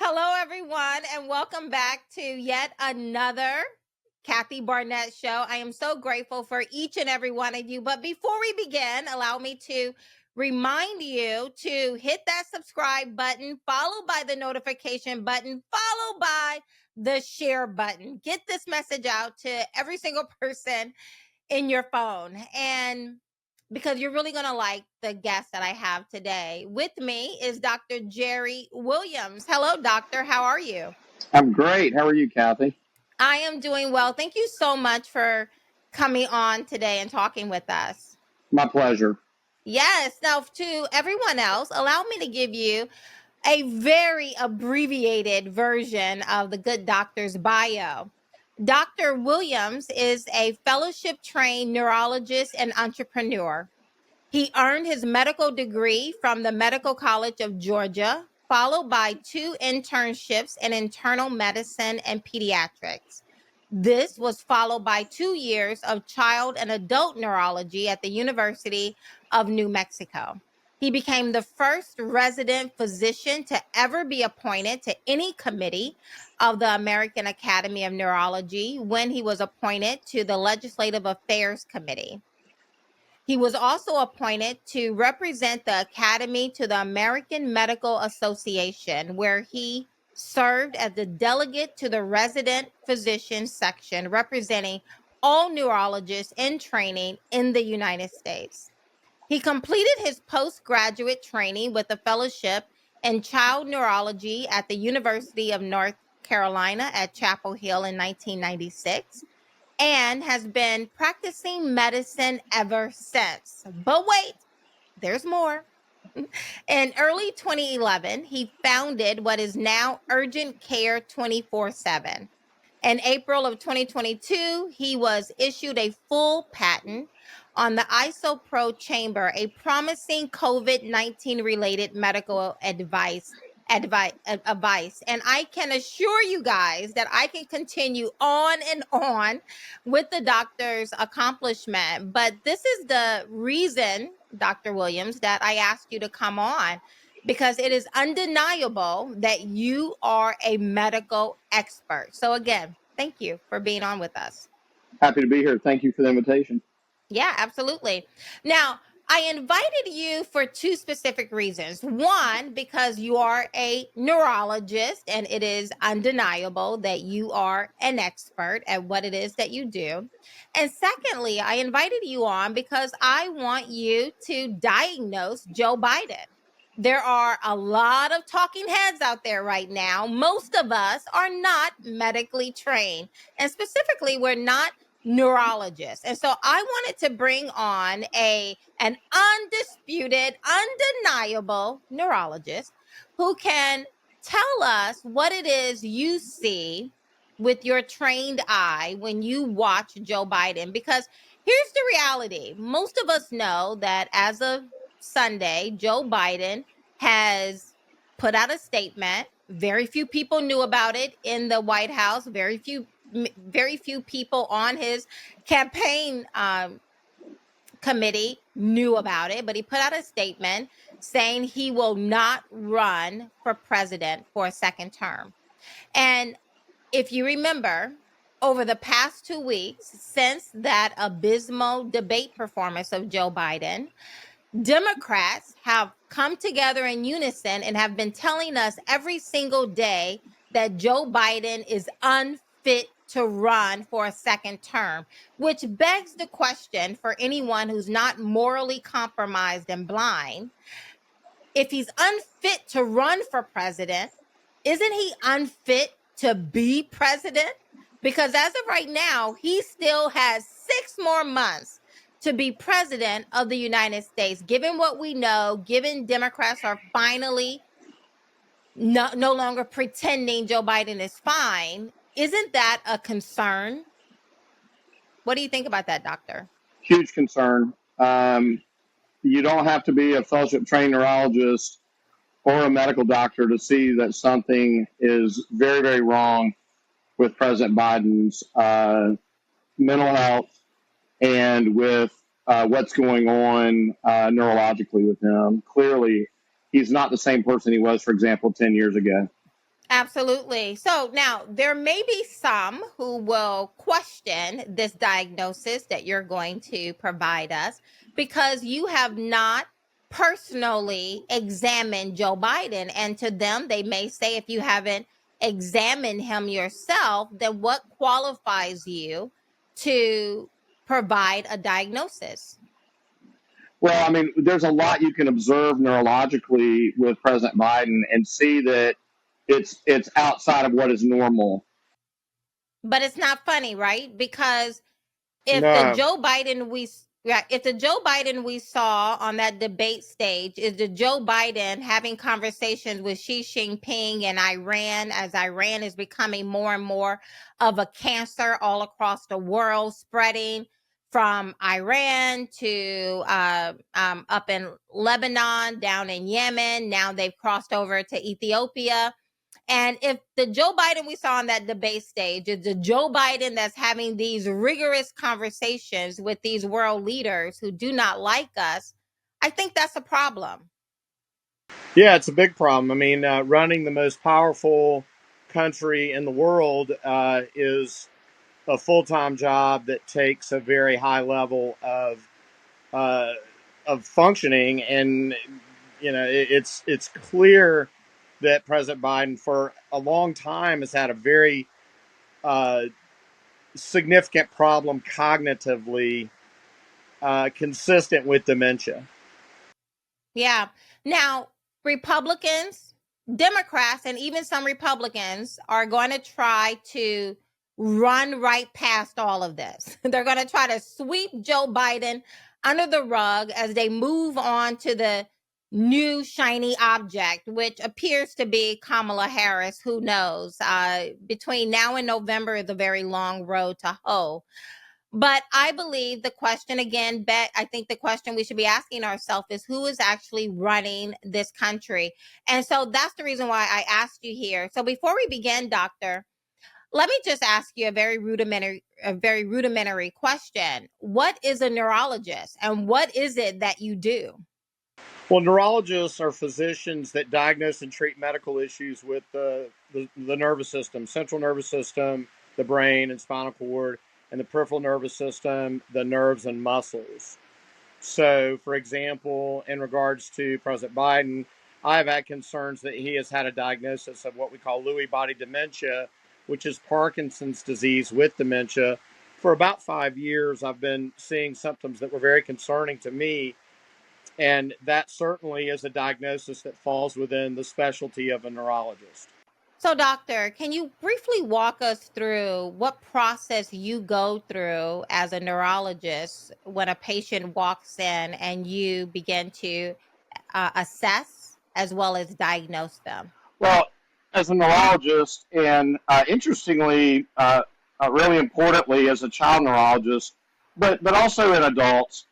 Hello, everyone, and welcome back to yet another Kathy Barnette show. I am so grateful for each and every one of you. But before we begin, allow me to remind you to hit that subscribe button, followed by the notification button, followed by the share button. Get this message out to every single person in your phone. And because you're really going to like the guest that I have today. With me is Dr. Jerry Willaims. Hello, doctor. How are you? I'm great. How are you, Kathy? I am doing well. Thank you so much for coming on today and talking with us. My pleasure. Yes. Now, to everyone else, allow me to give you a very abbreviated version of the good doctor's bio. Dr. Willaims is a fellowship trained neurologist and entrepreneur. He earned his medical degree from the Medical College of Georgia, followed by 2 internships in internal medicine and pediatrics. This was followed by 2 years of child and adult neurology at the University of New Mexico. He became the first resident physician to ever be appointed to any committee of the American Academy of Neurology when he was appointed to the Legislative Affairs Committee. He was also appointed to represent the Academy to the American Medical Association, where he served as the delegate to the resident physician section, representing all neurologists in training in the United States. He completed his postgraduate training with a fellowship in child neurology at the University of North Carolina at Chapel Hill in 1996. And has been practicing medicine ever since. But wait, there's more. In early 2011, he founded what is now Urgent Care 24/7. In April of 2022, he was issued a full patent on the IsoPro chamber, a promising COVID-19 related medical advice. And I can assure you guys that I can continue on and on with the doctor's accomplishment. But this is the reason, Dr. Willaims, that I asked you to come on, because it is undeniable that you are a medical expert. So again, thank you for being on with us. Happy to be here. Thank you for the invitation. Yeah, absolutely. Now, I invited you for 2 specific reasons. One, because you are a neurologist, and it is undeniable that you are an expert at what it is that you do. And secondly, I invited you on because I want you to diagnose Joe Biden. There are a lot of talking heads out there right now. Most of us are not medically trained, and specifically, we're not neurologist. And so I wanted to bring on an undisputed, undeniable neurologist who can tell us what it is you see with your trained eye when you watch Joe Biden. Because here's the reality. Most of us know that as of Sunday, Joe Biden has put out a statement. Very few people knew about it in the White House. Very few people on his campaign committee knew about it, but he put out a statement saying he will not run for president for a second term. And if you remember, over the past 2 weeks, since that abysmal debate performance of Joe Biden, Democrats have come together in unison and have been telling us every single day that Joe Biden is unfit to run for a second term, which begs the question for anyone who's not morally compromised and blind. If he's unfit to run for president, isn't he unfit to be president? Because as of right now, he still has 6 more months to be president of the United States. Given what we know, given Democrats are finally no longer pretending Joe Biden is fine, isn't that a concern? What do you think about that, doctor? Huge concern. You don't have to be a fellowship trained neurologist or a medical doctor to see that something is very, very wrong with President Biden's mental health and with what's going on neurologically with him. Clearly, he's not the same person he was, for example, 10 years ago. Absolutely. So now there may be some who will question this diagnosis that you're going to provide us because you have not personally examined Joe Biden. And to them, they may say, if you haven't examined him yourself, then what qualifies you to provide a diagnosis? Well, I mean, there's a lot you can observe neurologically with President Biden and see that it's outside of what is normal. But it's not funny, right? Because if the No. Joe Biden we yeah, if the Joe Biden we saw on that debate stage is the Joe Biden having conversations with Xi Jinping in Iran, as Iran is becoming more and more of a cancer all across the world, spreading from Iran to up in Lebanon, down in Yemen. Now they've crossed over to Ethiopia. And if the Joe Biden we saw on that debate stage is the Joe Biden that's having these rigorous conversations with these world leaders who do not like us, I think that's a problem. Yeah, it's a big problem. I mean, running the most powerful country in the world is a full-time job that takes a very high level uh, of functioning, and it's clear that President Biden, for a long time, has had a very uh, significant problem cognitively, consistent with dementia. Yeah. Now, Republicans, Democrats, and even some Republicans are going to try to run right past all of this. They're going to try to sweep Joe Biden under the rug as they move on to the new shiny object, which appears to be Kamala Harris. Who knows? Between now and November is a very long road to hoe. But I believe the question again, I think the question we should be asking ourselves is who is actually running this country? And so that's the reason why I asked you here. So before we begin, doctor, let me just ask you a very rudimentary question. What is a neurologist and what is it that you do? Well, neurologists are physicians that diagnose and treat medical issues with the nervous system, central nervous system, the brain and spinal cord, and the peripheral nervous system, the nerves and muscles. So, for example, in regards to President Biden, I've had concerns that he has had a diagnosis of what we call Lewy body dementia, which is Parkinson's disease with dementia. For about 5 years, I've been seeing symptoms that were very concerning to me, and that certainly is a diagnosis that falls within the specialty of a neurologist. So, doctor, can you briefly walk us through what process you go through as a neurologist when a patient walks in and you begin to assess as well as diagnose them? Well, as a neurologist, and interestingly, really importantly, as a child neurologist, but also in adults,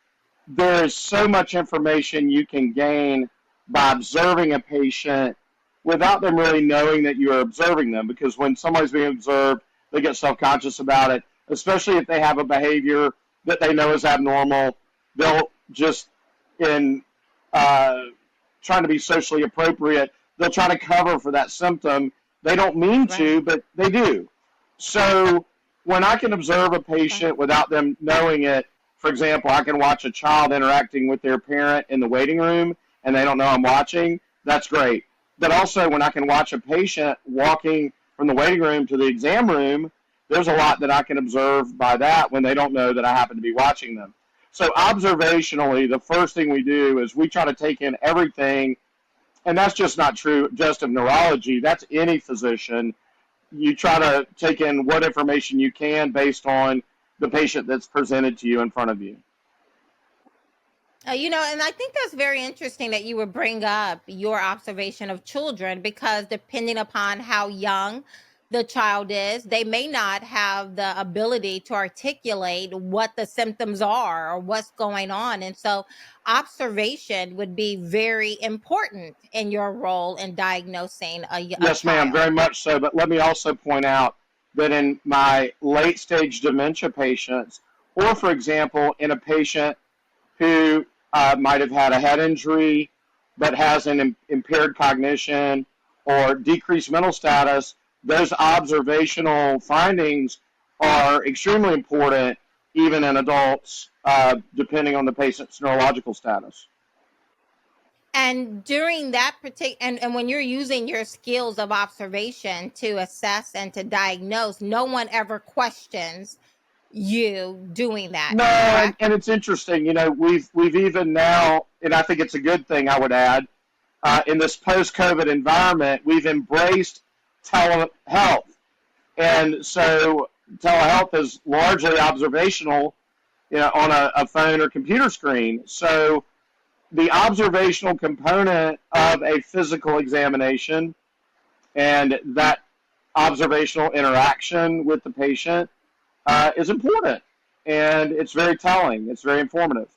there is so much information you can gain by observing a patient without them really knowing that you are observing them. Because when somebody's being observed, they get self-conscious about it, especially if they have a behavior that they know is abnormal. They'll just, in trying to be socially appropriate, they'll try to cover for that symptom. They don't mean to, but they do. So when I can observe a patient without them knowing it, for example, I can watch a child interacting with their parent in the waiting room and they don't know I'm watching, that's great. But also when I can watch a patient walking from the waiting room to the exam room, there's a lot that I can observe by that when they don't know that I happen to be watching them. So observationally, the first thing we do is we try to take in everything, and that's just not true just of neurology. That's any physician. You try to take in what information you can based on the patient that's presented to you in front of you. And I think that's very interesting that you would bring up your observation of children, because depending upon how young the child is, they may not have the ability to articulate what the symptoms are or what's going on. And so observation would be very important in your role in diagnosing a Yes, ma'am, child. very much so. But let me also point out that in my late stage dementia patients, or for example, in a patient who might have had a head injury but has an impaired cognition, or decreased mental status, those observational findings are extremely important, even in adults, depending on the patient's neurological status. And during that particular, and when you're using your skills of observation to assess and to diagnose, no one ever questions you doing that. No, and it's interesting. You know, we've even now, and I think it's a good thing, I would add, in this post-COVID environment, we've embraced telehealth. And so telehealth is largely observational, you know, on a phone or computer screen. So the observational component of a physical examination and that observational interaction with the patient is important. And it's very telling. It's very informative.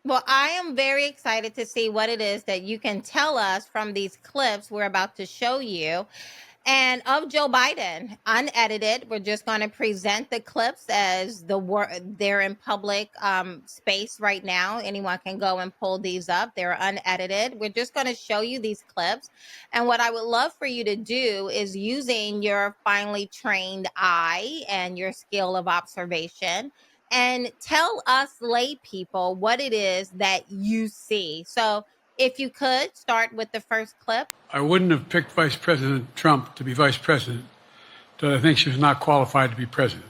Well, I am very excited to see what it is that you can tell us from these clips we're about to show you. And of Joe Biden, unedited, we're just going to present the clips as they're in public space right now. Anyone can go and pull these up. They're unedited. We're just going to show you these clips. And what I would love for you to do is, using your finely trained eye and your skill of observation, and tell us lay people what it is that you see. So if you could start with the first clip. I wouldn't have picked Vice President Trump to be vice president, but I think she was not qualified to be president.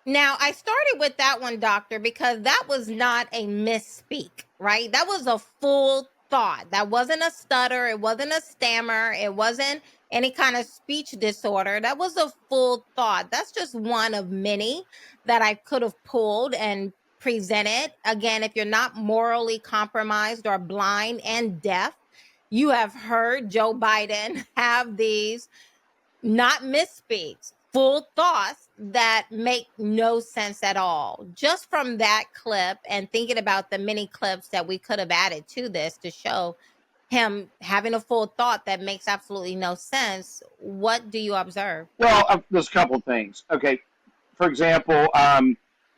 Now, I started with that one, doctor, because that was not a misspeak, right? That was a full thought. That wasn't a stutter. It wasn't a stammer. It wasn't any kind of speech disorder. That was a full thought. That's just one of many that I could have pulled and presented. Again, if you're not morally compromised or blind and deaf, you have heard Joe Biden have these not misspeaks, full thoughts that make no sense at all. Just from that clip, and thinking about the many clips that we could have added to this to show him having a full thought that makes absolutely no sense, what do you observe? Well, there's a couple of things. Okay, for example,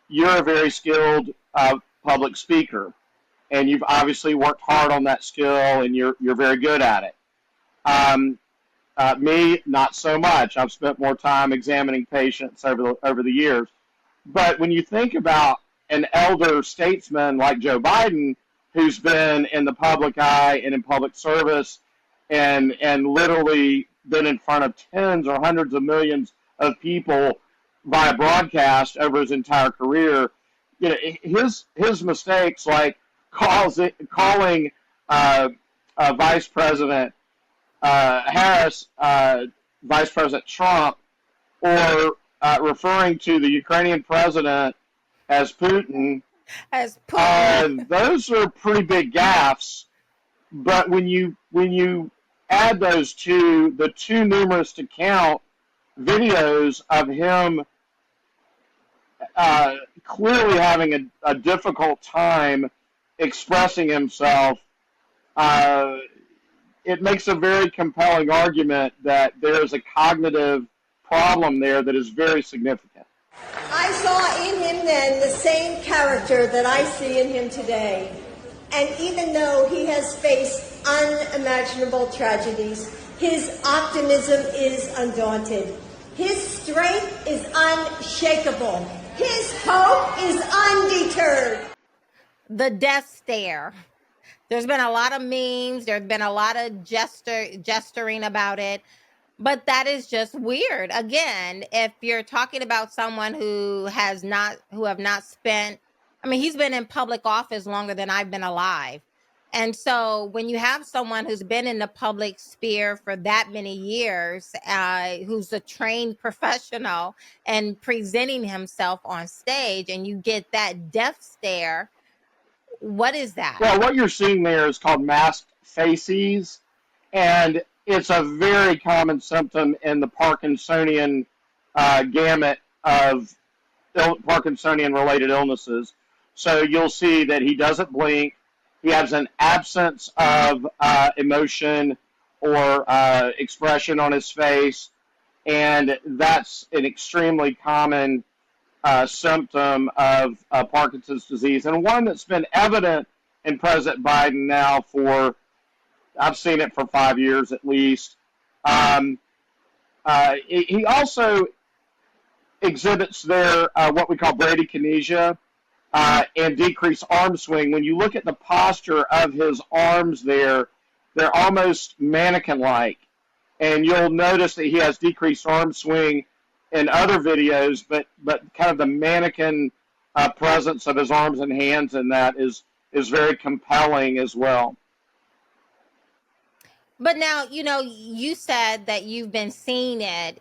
you're a very skilled public speaker, and you've obviously worked hard on that skill, and you're very good at it. Me, not so much. I've spent more time examining patients over the years. But when you think about an elder statesman like Joe Biden, who's been in the public eye and in public service, and literally been in front of tens or hundreds of millions of people via broadcast over his entire career, you know, his mistakes, like calling Vice President Harris Vice President Trump, or referring to the Ukrainian president as Putin, those are pretty big gaffes. But when you add those to the too numerous to count videos of him clearly having a difficult time expressing himself, it makes a very compelling argument that there is a cognitive problem there that is very significant. I saw in him then the same character that I see in him today. And even though he has faced unimaginable tragedies, his optimism is undaunted. His strength is unshakable. His hope is undeterred. The death stare. There's been a lot of memes. There's been a lot of gesturing about it. But that is just weird. Again, if you're talking about someone who have not spent, I mean, he's been in public office longer than I've been alive. And so when you have someone who's been in the public sphere for that many years, who's a trained professional and presenting himself on stage, and you get that death stare, what is that? Well, what you're seeing there is called masked facies, and it's a very common symptom in the Parkinsonian gamut of Parkinsonian-related illnesses. So you'll see that he doesn't blink. He has an absence of emotion or expression on his face, and that's an extremely common symptom of Parkinson's disease, and one that's been evident in President Biden now for I've seen it for 5 years at least. He also exhibits there what we call bradykinesia and decreased arm swing. When you look at the posture of his arms there, they're almost mannequin-like. And you'll notice that he has decreased arm swing in other videos, but kind of the mannequin presence of his arms and hands in that is very compelling as well. But now, you said that you've been seeing it,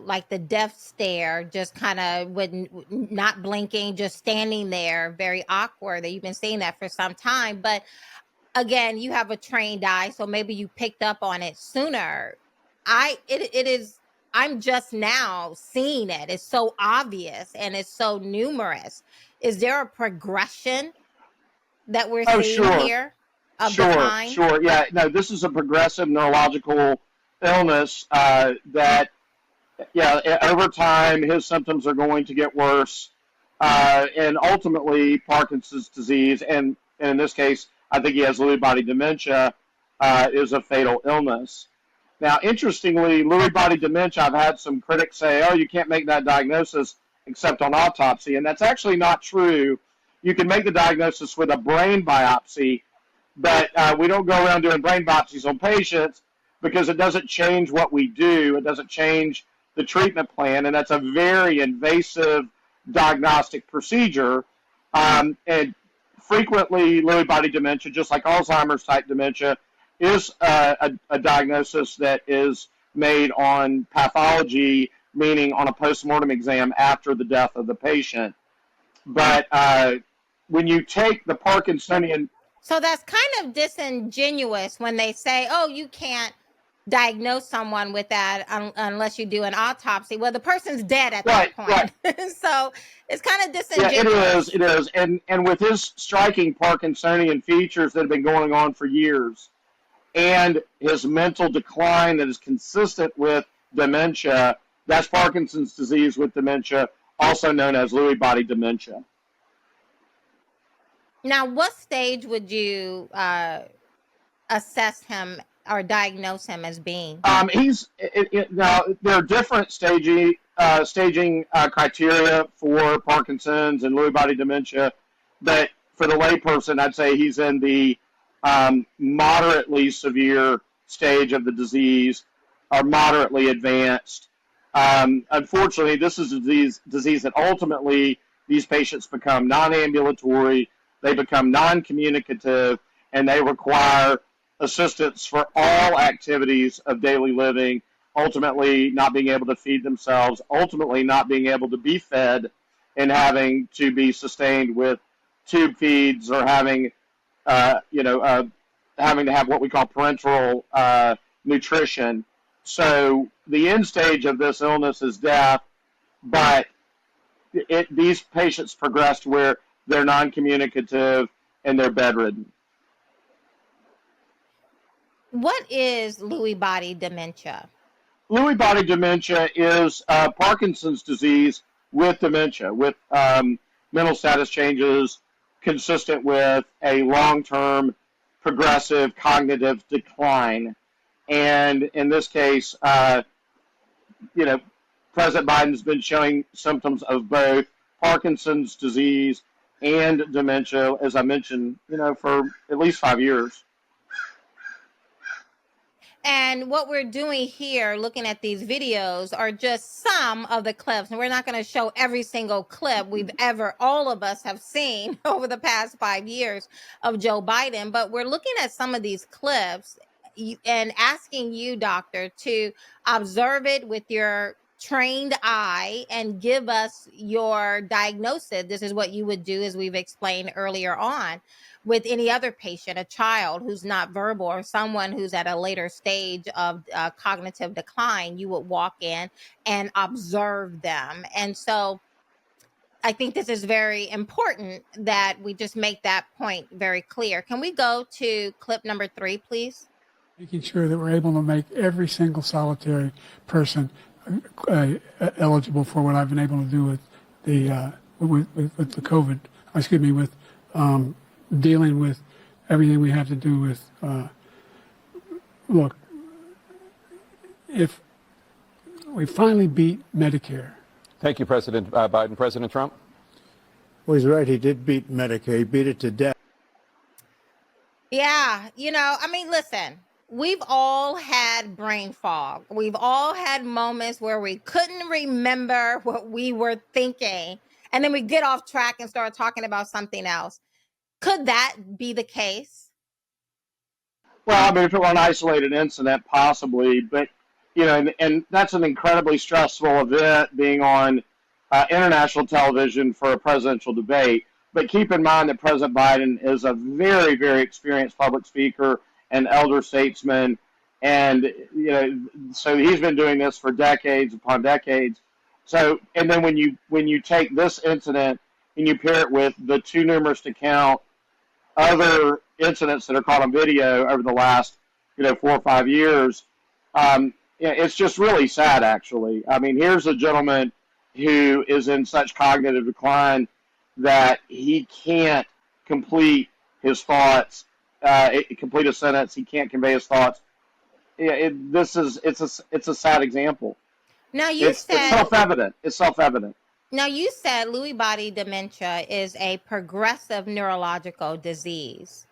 like the death stare, just kind of not blinking, just standing there, very awkward, that you've been seeing that for some time. But again, you have a trained eye, so maybe you picked up on it sooner. I'm just now seeing it. It's so obvious and it's so numerous. Is there a progression that we're seeing here? Sure. Yeah, no, this is a progressive neurological illness that, over time, his symptoms are going to get worse. And ultimately, Parkinson's disease, and in this case, I think he has Lewy body dementia, is a fatal illness. Now, interestingly, Lewy body dementia, I've had some critics say, oh, you can't make that diagnosis except on autopsy. And that's actually not true. You can make the diagnosis with a brain biopsy, but we don't go around doing brain biopsies on patients because it doesn't change what we do. It doesn't change the treatment plan, and that's a very invasive diagnostic procedure. And frequently, Lewy body dementia, just like Alzheimer's type dementia, is a diagnosis that is made on pathology, meaning on a postmortem exam after the death of the patient. But when you take the Parkinsonian... So that's kind of disingenuous when they say, oh, you can't diagnose someone with that unless you do an autopsy. Well, the person's dead at that point. Right. So it's kind of disingenuous. Yeah, it is. And with his striking Parkinsonian features that have been going on for years, and his mental decline that is consistent with dementia, that's Parkinson's disease with dementia, also known as Lewy body dementia. Now, what stage would you assess him or diagnose him as being? Now, there are different staging criteria for Parkinson's and Lewy body dementia, but for the layperson, I'd say he's in the moderately severe stage of the disease, or moderately advanced. Unfortunately, this is a disease that ultimately these patients become non-ambulatory, they become non-communicative, and they require assistance for all activities of daily living, ultimately not being able to feed themselves, ultimately not being able to be fed, and having to be sustained with tube feeds, or having to have what we call parenteral nutrition. So the end stage of this illness is death, but these patients progress to where they're non-communicative and they're bedridden. What is Lewy body dementia? Lewy body dementia is Parkinson's disease with dementia, with mental status changes consistent with a long-term progressive cognitive decline. And in this case, President Biden's been showing symptoms of both Parkinson's disease and dementia, as I mentioned, for at least 5 years. And what we're doing here, looking at these videos, are just some of the clips. And we're not going to show every single clip all of us have seen over the past 5 years of Joe Biden. But we're looking at some of these clips and asking you, doctor, to observe it with your trained eye and give us your diagnosis. This is what you would do, as we've explained earlier on, with any other patient, a child who's not verbal or someone who's at a later stage of cognitive decline. You would walk in and observe them. And so I think this is very important that we just make that point very clear. Can we go to clip number 3, please? Making sure that we're able to make every single solitary person eligible for what I've been able to do with the with the COVID. With dealing with everything we have to do with Look, if we finally beat Medicare. Thank you, President Biden. President Trump? Well, he's right. He did beat Medicare. He beat it to death. Yeah, I mean, listen, we've all had brain fog. We've all had moments where we couldn't remember what we were thinking, and then we get off track and start talking about something else. Could that be the case? Well, I mean, if it were an isolated incident, possibly, but and that's an incredibly stressful event, being on international television for a presidential debate. But keep in mind that President Biden is a very, very experienced public speaker and elder statesman, and so he's been doing this for decades upon decades. So, and then when you take this incident and you pair it with the too numerous to count other incidents that are caught on video over the last 4 or 5 years, it's just really sad, actually. I mean, here's a gentleman who is in such cognitive decline that he can't complete his thoughts, complete a sentence. He can't convey his thoughts. It's a sad example. Now It's self-evident. It's self-evident. Now, you said Lewy body dementia is a progressive neurological disease.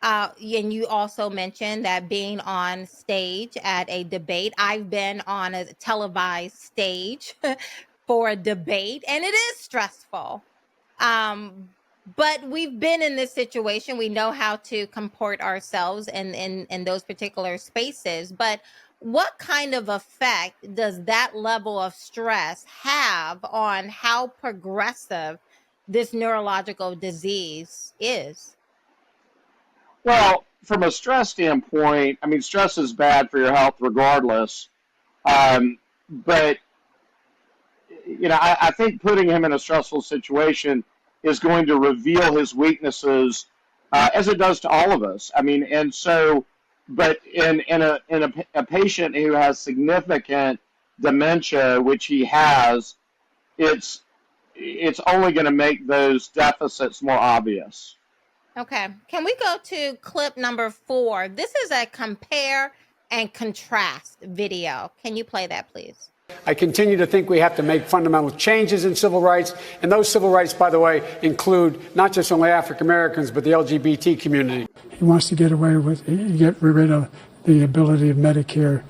And you also mentioned that being on stage at a debate, I've been on a televised stage for a debate, and it is stressful. But we've been in this situation. We know how to comport ourselves in those particular spaces. But what kind of effect does that level of stress have on how progressive this neurological disease is? Well, from a stress standpoint, I mean, stress is bad for your health regardless. But I think putting him in a stressful situation is going to reveal his weaknesses, as it does to all of us. I mean, and so, but in a patient who has significant dementia, which he has, it's only going to make those deficits more obvious. Okay. Can we go to clip number 4? This is a compare and contrast video. Can you play that, please? I continue to think we have to make fundamental changes in civil rights. And those civil rights, by the way, include not just only African Americans, but the LGBT community. He wants to get rid of the ability of Medicare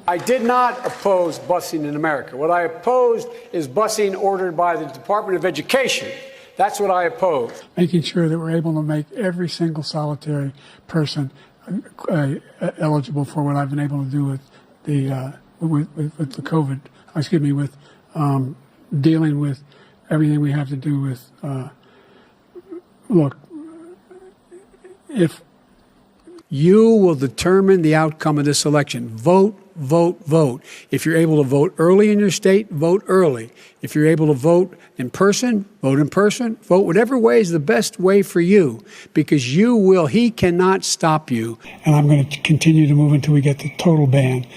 I did not oppose busing in America. What I opposed is busing ordered by the Department of Education. That's what I oppose. Making sure that we're able to make every single solitary person eligible for what I've been able to do with the COVID. With dealing with everything we have to do with. Look, if you will determine the outcome of this election, vote. Vote, vote. If you're able to vote early in your state, vote early. If you're able to vote in person, vote in person. Vote whatever way is the best way for you, because he cannot stop you. And I'm going to continue to move until we get the total ban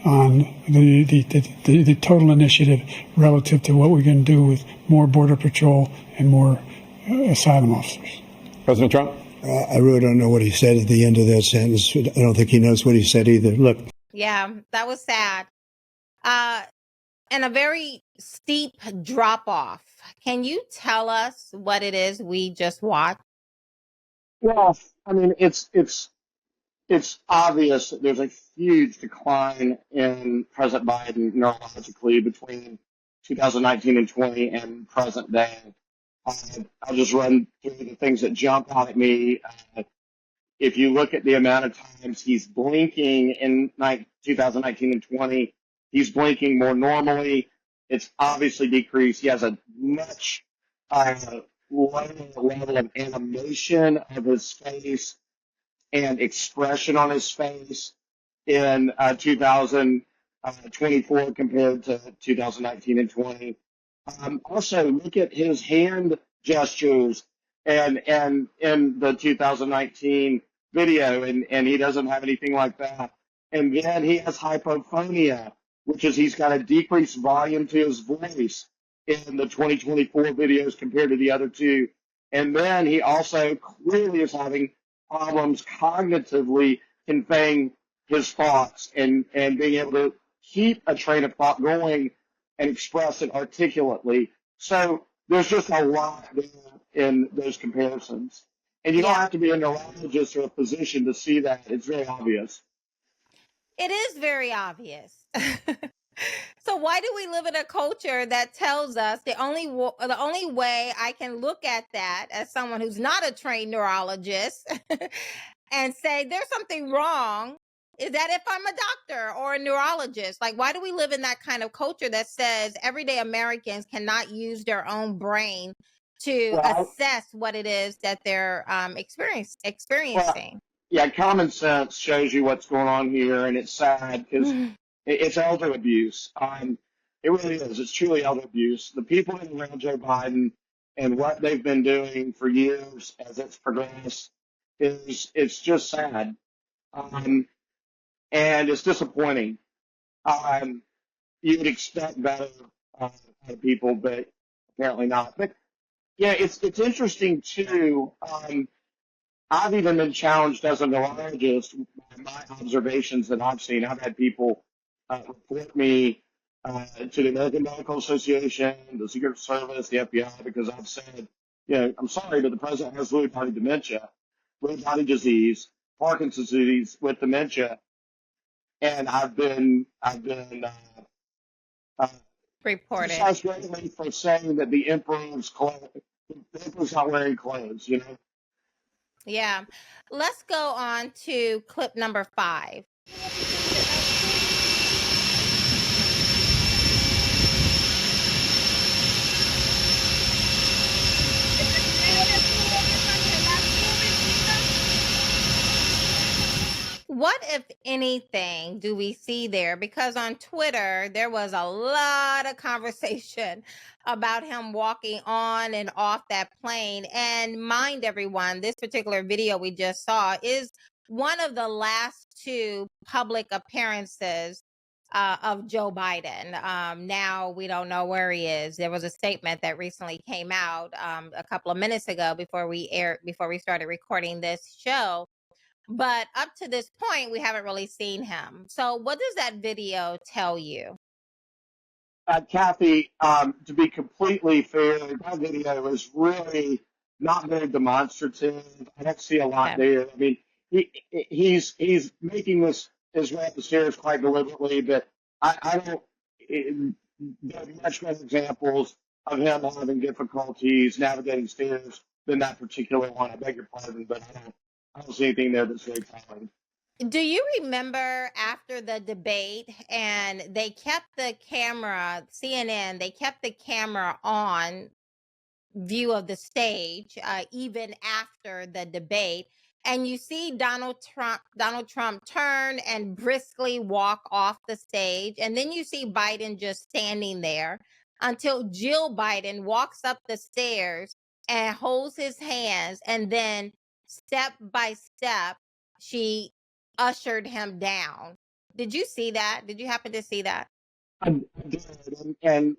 on the total initiative relative to what we're going to do with more Border Patrol and more asylum officers. President Trump? I really don't know what he said at the end of that sentence. I don't think he knows what he said either. Look. Yeah, that was sad. And a very steep drop off. Can you tell us what it is we just watched? Well, I mean, it's obvious that there's a huge decline in President Biden neurologically between 2019 and 20 and present day. I'll just run through the things that jump out at me. If you look at the amount of times he's blinking in 2019 and 20, he's blinking more normally. It's obviously decreased. He has a much lower level of animation of his face and expression on his face in 2024 compared to 2019 and 20. Also, look at his hand gestures and in the 2019 video, and he doesn't have anything like that. And then he has hypophonia, which is he's got a decreased volume to his voice in the 2024 videos compared to the other two. And then he also clearly is having problems cognitively conveying his thoughts and being able to keep a train of thought going and express it articulately. So there's just a lot there in those comparisons. And you don't Yeah. have to be a neurologist or a physician to see that. It's very obvious. It is very obvious. So why do we live in a culture that tells us the only way I can look at that as someone who's not a trained neurologist and say there's something wrong is that if I'm a doctor or a neurologist? Like, why do we live in that kind of culture that says everyday Americans cannot use their own brain to Well, assess what it is that they're well, experiencing? yeah, common sense shows you what's going on here, and it's sad because it's elder abuse. It really is. It's truly elder abuse. The people in around Joe Biden and what they've been doing for years as it's progressed it's just sad, and it's disappointing. You would expect better out of people, but apparently not. But yeah, it's interesting too. I've even been challenged as a neurologist by my observations that I've seen. I've had people report me to the American Medical Association, the Secret Service, the FBI, because I've said, I'm sorry, but the president has Lewy body dementia, Lewy body disease, Parkinson's disease with dementia, and I've been Reported. criticized greatly for saying that the emperor's not wearing clothes. Yeah. Let's go on to clip number 5. What, if anything, do we see there? Because on Twitter, there was a lot of conversation about him walking on and off that plane. And mind everyone, this particular video we just saw is one of the last 2 public appearances of Joe Biden. Now we don't know where he is. There was a statement that recently came out a couple of minutes ago before we started recording this show. But up to this point, we haven't really seen him. So what does that video tell you? Kathy, to be completely fair, that video is really not very demonstrative. I don't see a lot Okay. there. I mean, he's making his way up the stairs quite deliberately, but I don't. There are much better examples of him having difficulties navigating stairs than that particular one. I beg your pardon, but I don't see anything there that's very telling. Do you remember after the debate and they kept the camera, CNN, they kept the camera on view of the stage even after the debate, and you see Donald Trump turn and briskly walk off the stage, and then you see Biden just standing there until Jill Biden walks up the stairs and holds his hands, and then step by step she ushered him down. Did you see that? Did you happen to see that? I did, and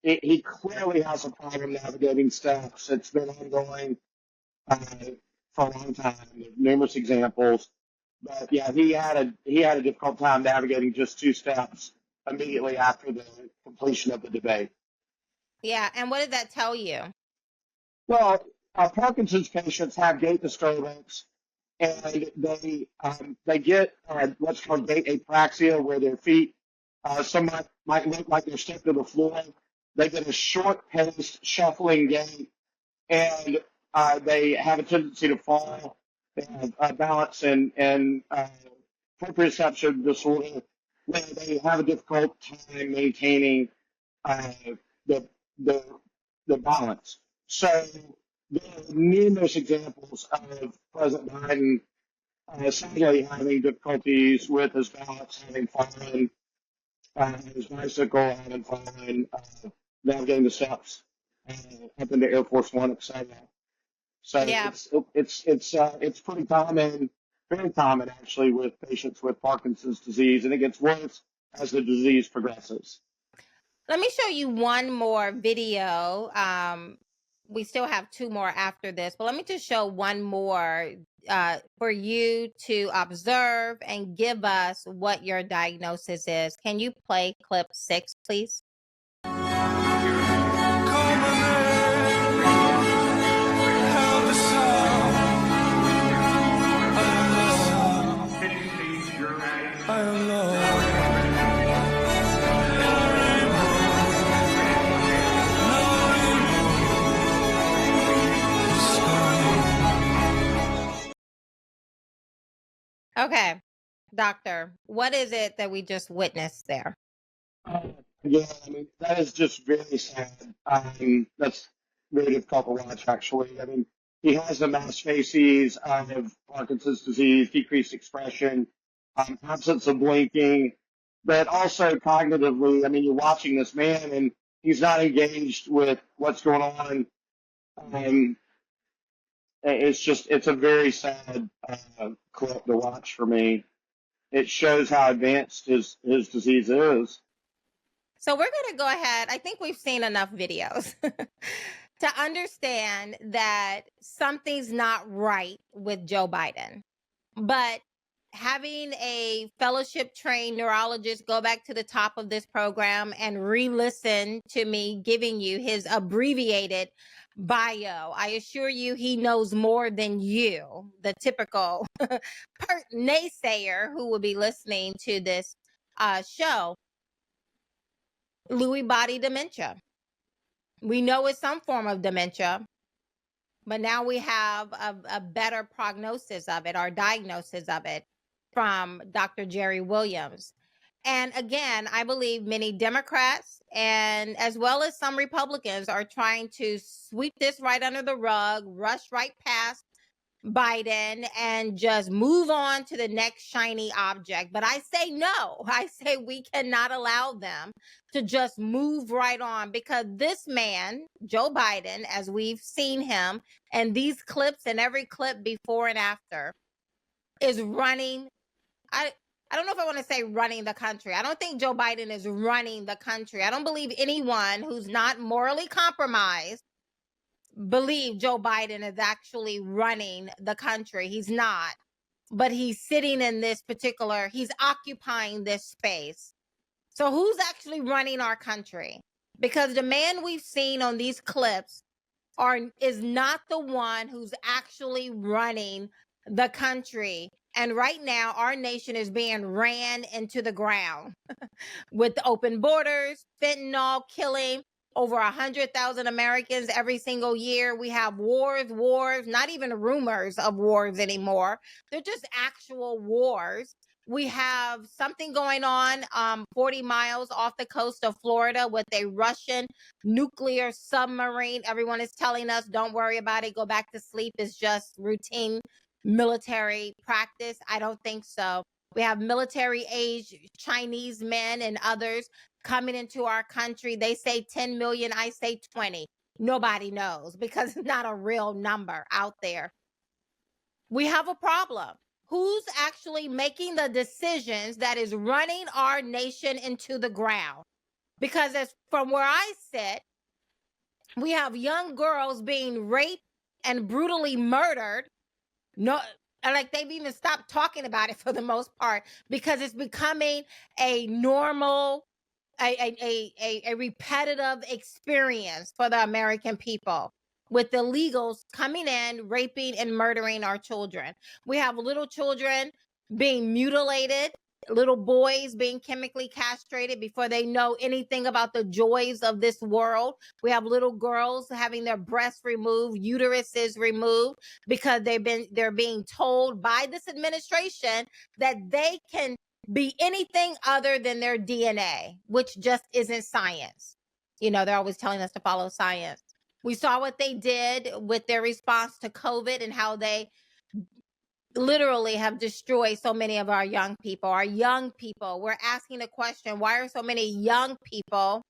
he clearly has a problem navigating steps. It's been ongoing for a long time. There's numerous examples, but yeah, he had a difficult time navigating just 2 steps immediately after the completion of the debate. Yeah, and what did that tell you? Well, Parkinson's patients have gait disturbance, and they get what's called gait apraxia, where their feet some might look like they're stuck to the floor. They get a short-paced, shuffling gait, and they have a tendency to fall. They have balance and proprioception disorder, where they have a difficult time maintaining the the balance. So there are numerous examples of President Biden essentially having difficulties with his balance, having fallen, his bicycle, having fallen, navigating the steps up into Air Force One, etc. So Yeah. it's pretty common, very common actually, with patients with Parkinson's disease, and it gets worse as the disease progresses. Let me show you one more video we still have two more after this, but let me just show one more for you to observe and give us what your diagnosis is. Can you play clip 6, please? Okay, doctor, what is it that we just witnessed there? Yeah, I mean, that is just very sad. That's very difficult to watch, actually. I mean, he has the mass facies of Parkinson's disease, decreased expression, absence of blinking, but also cognitively. I mean, you're watching this man and he's not engaged with what's going on. It's a very sad clip to watch for me. It shows how advanced his disease is. So we're going to go ahead. I think we've seen enough videos to understand that something's not right with Joe Biden. But having a fellowship trained neurologist go back to the top of this program and re-listen to me giving you his abbreviated bio, I assure you he knows more than you, the typical naysayer who will be listening to this show. Lewy body dementia. We know it's some form of dementia, but now we have a better prognosis of it, or diagnosis of it, from Dr. Jerry Willaims. And again, I believe many Democrats and as well as some Republicans are trying to sweep this right under the rug, rush right past Biden and just move on to the next shiny object. But I say no. I say we cannot allow them to just move right on, because this man, Joe Biden, as we've seen him and these clips and every clip before and after, is running. I don't know if I want to say running the country. I don't think Joe Biden is running the country. I don't believe anyone who's not morally compromised believe Joe Biden is actually running the country. He's not, but he's sitting in this particular, he's occupying this space. So who's actually running our country? Because the man we've seen on these clips is not the one who's actually running the country. And right now, our nation is being ran into the ground with the open borders, fentanyl killing over 100,000 Americans every single year. We have wars, not even rumors of wars anymore. They're just actual wars. We have something going on 40 miles off the coast of Florida with a Russian nuclear submarine. Everyone is telling us, don't worry about it, go back to sleep. It's just routine military practice. I don't think so. We have military age Chinese men and others coming into our country. They say 10 million, I say 20. Nobody knows because it's not a real number out there. We have a problem. Who's actually making the decisions that is running our nation into the ground? Because as from where I sit, we have young girls being raped and brutally murdered. No, like they've even stopped talking about it for the most part, because it's becoming a normal, a repetitive experience for the American people, with the illegals coming in, raping and murdering our children. We have little children being mutilated, little boys being chemically castrated before they know anything about the joys of this world. We have little girls having their breasts removed, uteruses removed, because they're being told by this administration that they can be anything other than their DNA, which just isn't science. You know, they're always telling us to follow science. We saw what they did with their response to COVID and how they literally have destroyed so many of our young people. Our young people, we're asking the question, why are so many young people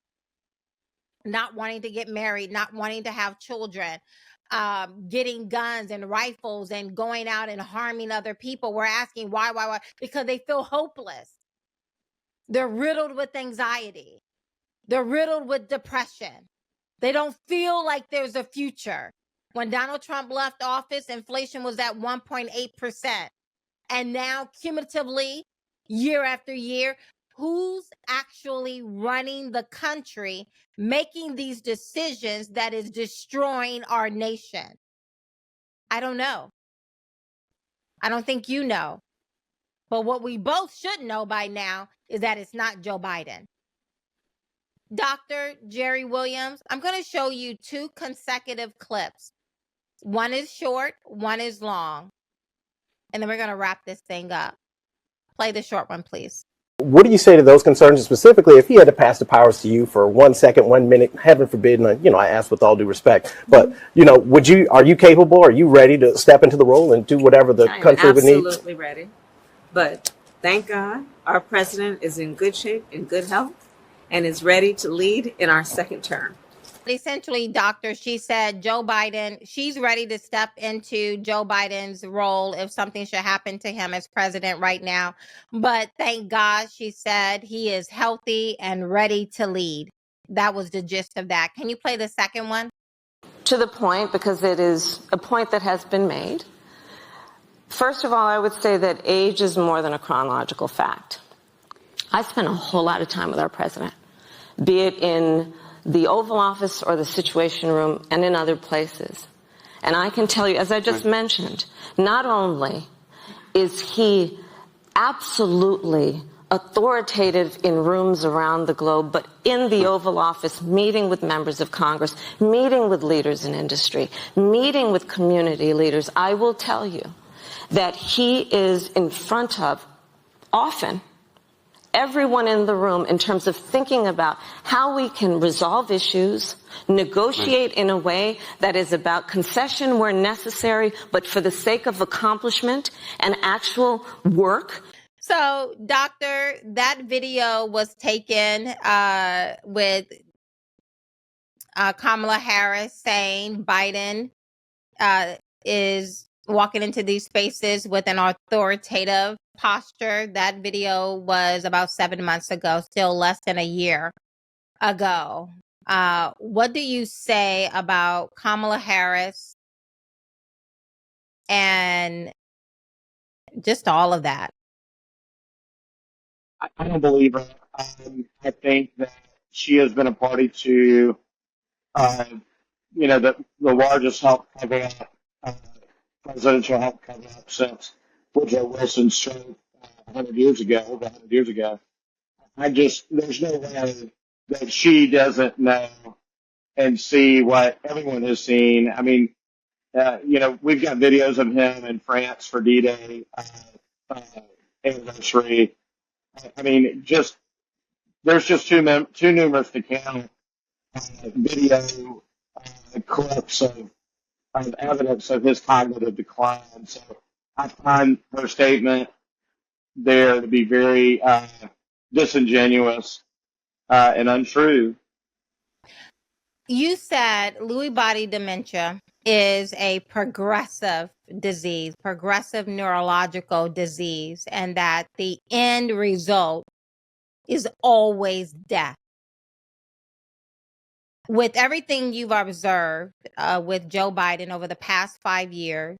not wanting to get married, not wanting to have children, getting guns and rifles and going out and harming other people? We're asking why? Because they feel hopeless. They're riddled with anxiety. They're riddled with depression. They don't feel like there's a future. When Donald Trump left office, inflation was at 1.8%. And now, cumulatively, year after year, who's actually running the country, making these decisions that is destroying our nation? I don't know. I don't think you know. But what we both should know by now is that it's not Joe Biden. Dr. Jerry Willaims, I'm going to show you 2 consecutive clips. One is short, one is long. And then we're going to wrap this thing up. Play the short one, please. What do you say to those concerns, specifically if he had to pass the powers to you for 1 second, 1 minute, heaven forbid, and I ask with all due respect, but, are you capable, are you ready to step into the role and do whatever the country would need? Absolutely ready. But thank God our president is in good shape, in good health, and is ready to lead in our second term. Essentially, doctor, she said Joe Biden, she's ready to step into Joe Biden's role if something should happen to him as president right now. But thank God, she said, he is healthy and ready to lead. That was the gist of that. Can you play the second one? To the point, because it is a point that has been made. First of all, I would say that age is more than a chronological fact. I spent a whole lot of time with our president, be it in the Oval Office or the Situation Room and in other places. And I can tell you, as I just mentioned, not only is he absolutely authoritative in rooms around the globe, but in the Oval Office, meeting with members of Congress, meeting with leaders in industry, meeting with community leaders, I will tell you that he is in front of, often, everyone in the room in terms of thinking about how we can resolve issues, negotiate in a way that is about concession where necessary, but for the sake of accomplishment and actual work. So, doctor, that video was taken with Kamala Harris saying Biden is walking into these spaces with an authoritative posture. That video was about 7 months ago, still less than a year ago. What do you say about Kamala Harris and just all of that? I don't believe her. I think that she has been a party to, the largest health cover-up, presidential health cover-up since Woodrow Wilson's stroke 100 years ago, over 100 years ago. There's no way that she doesn't know and see what everyone has seen. I mean, we've got videos of him in France for D-Day anniversary. I mean, there's just too numerous to count video clips of evidence of his cognitive decline. So I find her statement there to be very disingenuous and untrue. You said Lewy body dementia is a progressive disease, progressive neurological disease, and that the end result is always death. With everything you've observed with Joe Biden over the past 5 years,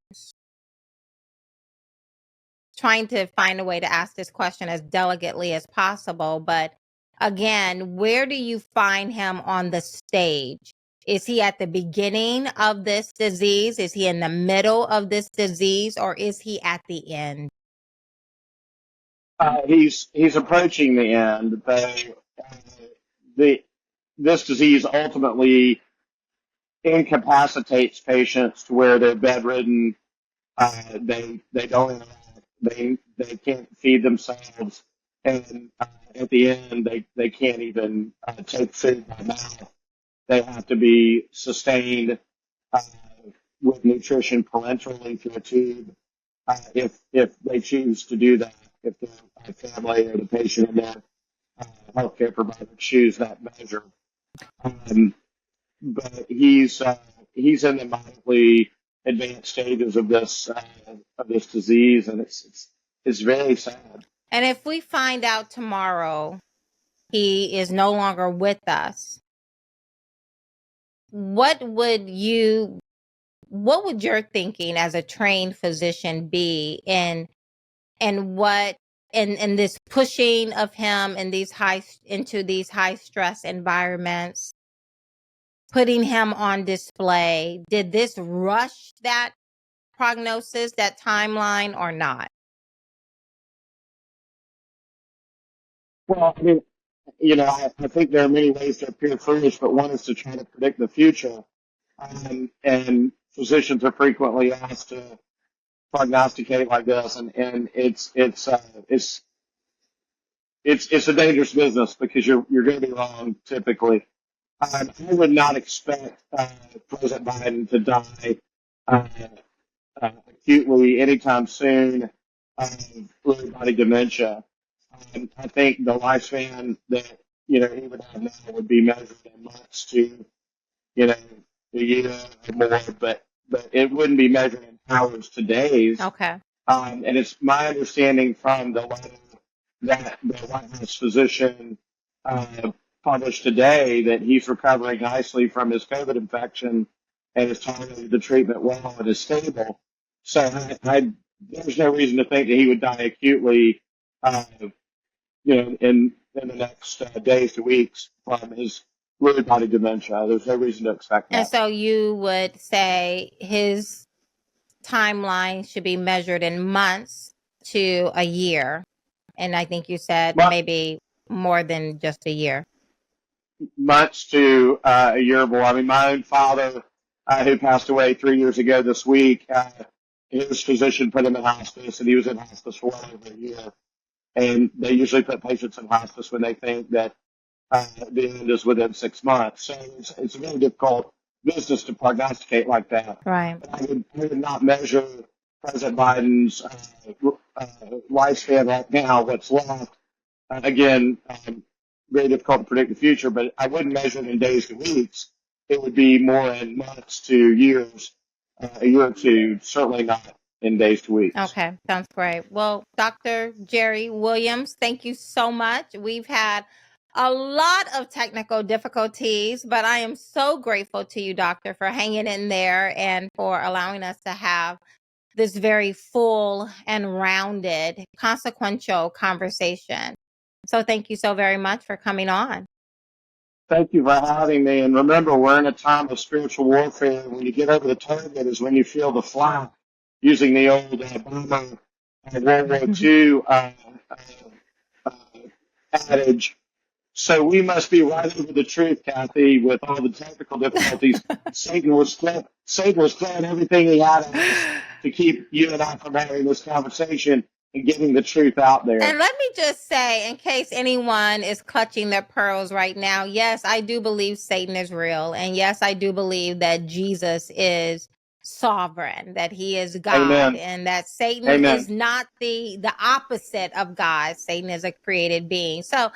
trying to find a way to ask this question as delicately as possible, but again, where do you find him on the stage? Is he at the beginning of this disease? Is he in the middle of this disease, or is he at the end? He's approaching the end, but this disease ultimately incapacitates patients to where they're bedridden. They don't interact. They can't feed themselves, and at the end they can't even take food by mouth. They have to be sustained with nutrition parenterally through a tube if they choose to do that. If the family or the patient and their healthcare provider choose that measure. But he's in the moderately advanced stages of this disease, and it's very sad. And if we find out tomorrow he is no longer with us, what would your thinking as a trained physician be in what in this pushing of him in into these high stress environments, putting him on display? Did this rush that prognosis, that timeline, or not? Well, I mean, I think there are many ways to appear foolish, but one is to try to predict the future. And physicians are frequently asked to prognosticate like this, and it's a dangerous business because you're going to be wrong typically. I would not expect President Biden to die uh, acutely anytime soon of Lewy body dementia. I think the lifespan that he would have now would be measured in months to a year or more, but it wouldn't be measured in hours to days. Okay. And it's my understanding from the letter that the White House physician published today that he's recovering nicely from his COVID infection and has tolerated the treatment well and is stable. So there's no reason to think that he would die acutely, in the next days to weeks from his Lewy body dementia. There's no reason to expect that. And so you would say his timeline should be measured in months to a year. And I think you said maybe more than just a year. Months to a year more. I mean, my own father, who passed away 3 years ago this week, his physician put him in hospice, and he was in hospice for well over a year. And they usually put patients in hospice when they think that the end is within 6 months. So it's a very difficult business to prognosticate like that. Right. But I would not measure President Biden's lifespan right now, what's left. Again, very difficult to predict the future, but I wouldn't measure it in days to weeks. It would be more in months to years, a year or two, certainly not in days to weeks. Okay, sounds great. Well, Dr. Jerry Willaims, thank you so much. We've had a lot of technical difficulties, but I am so grateful to you, Doctor, for hanging in there and for allowing us to have this very full and rounded, consequential conversation. So thank you so very much for coming on. Thank you for having me. And remember, we're in a time of spiritual warfare. When you get over the target is when you feel the flak, using the old bomber World War II adage. So we must be right over the truth, Kathy, with all the technical difficulties. Satan was throwing everything he had at us to keep you and I from having this conversation and getting the truth out there. And let me just say, in case anyone is clutching their pearls right now, yes, I do believe Satan is real. And yes, I do believe that Jesus is sovereign, that he is God. Amen. And that Satan Amen. is not the opposite of God. Satan is a created being. So,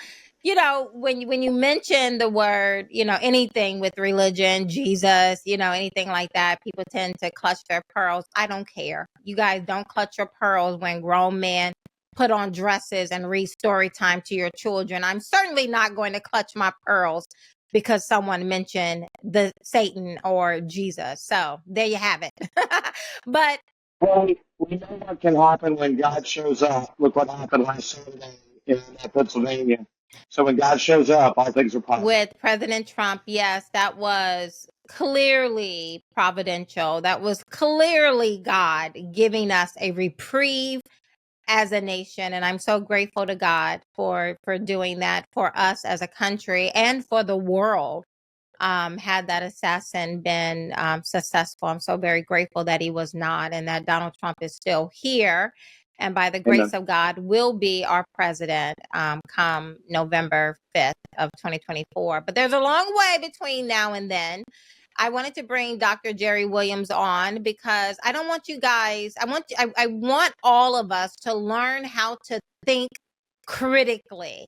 when you mention the word, anything with religion, Jesus, anything like that, people tend to clutch their pearls. I don't care. You guys don't clutch your pearls when grown men put on dresses and read story time to your children. I'm certainly not going to clutch my pearls because someone mentioned the Satan or Jesus. So there you have it. But well, we know what can happen when God shows up. Look what happened last Saturday in Pennsylvania. So when God shows up, all things are possible. With President Trump, yes, that was clearly providential. That was clearly God giving us a reprieve as a nation. And I'm so grateful to God for doing that for us as a country and for the world. Had that assassin been successful, I'm so very grateful that he was not, and that Donald Trump is still here. And by the grace of God, will be our president come November 5th of 2024. But there's a long way between now and then. I wanted to bring Dr. Jerry Willaims on because I don't want you guys, I want all of us to learn how to think critically.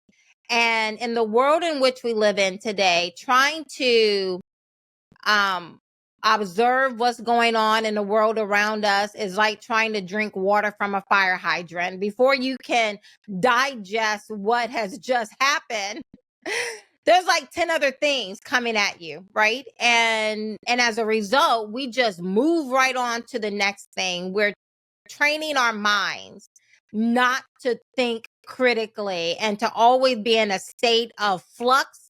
And in the world in which we live in today, trying to observe what's going on in the world around us is like trying to drink water from a fire hydrant. Before you can digest what has just happened, there's like 10 other things coming at you, right? And as a result, we just move right on to the next thing. We're training our minds not to think critically and to always be in a state of flux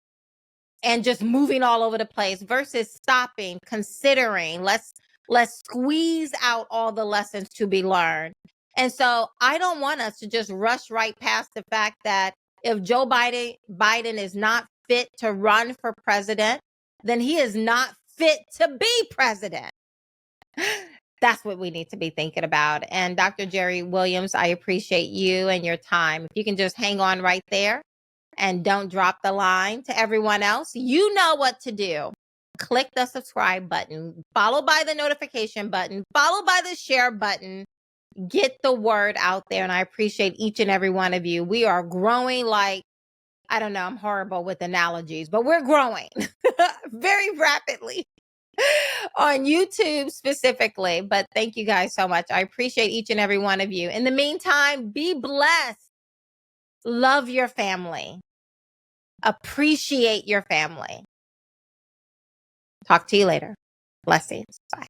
and just moving all over the place versus stopping, considering, let's squeeze out all the lessons to be learned. And so I don't want us to just rush right past the fact that if Joe Biden is not fit to run for president, then he is not fit to be president. That's what we need to be thinking about. And Dr. Jerry Williams, I appreciate you and your time. If you can just hang on right there and don't drop the line. To everyone else, you know what to do. Click the subscribe button, followed by the notification button, followed by the share button. Get the word out there. And I appreciate each and every one of you. We are growing like, I don't know, I'm horrible with analogies, but we're growing very rapidly on YouTube specifically. But thank you guys so much. I appreciate each and every one of you. In the meantime, be blessed. Love your family. Appreciate your family. Talk to you later. Blessings. Bye.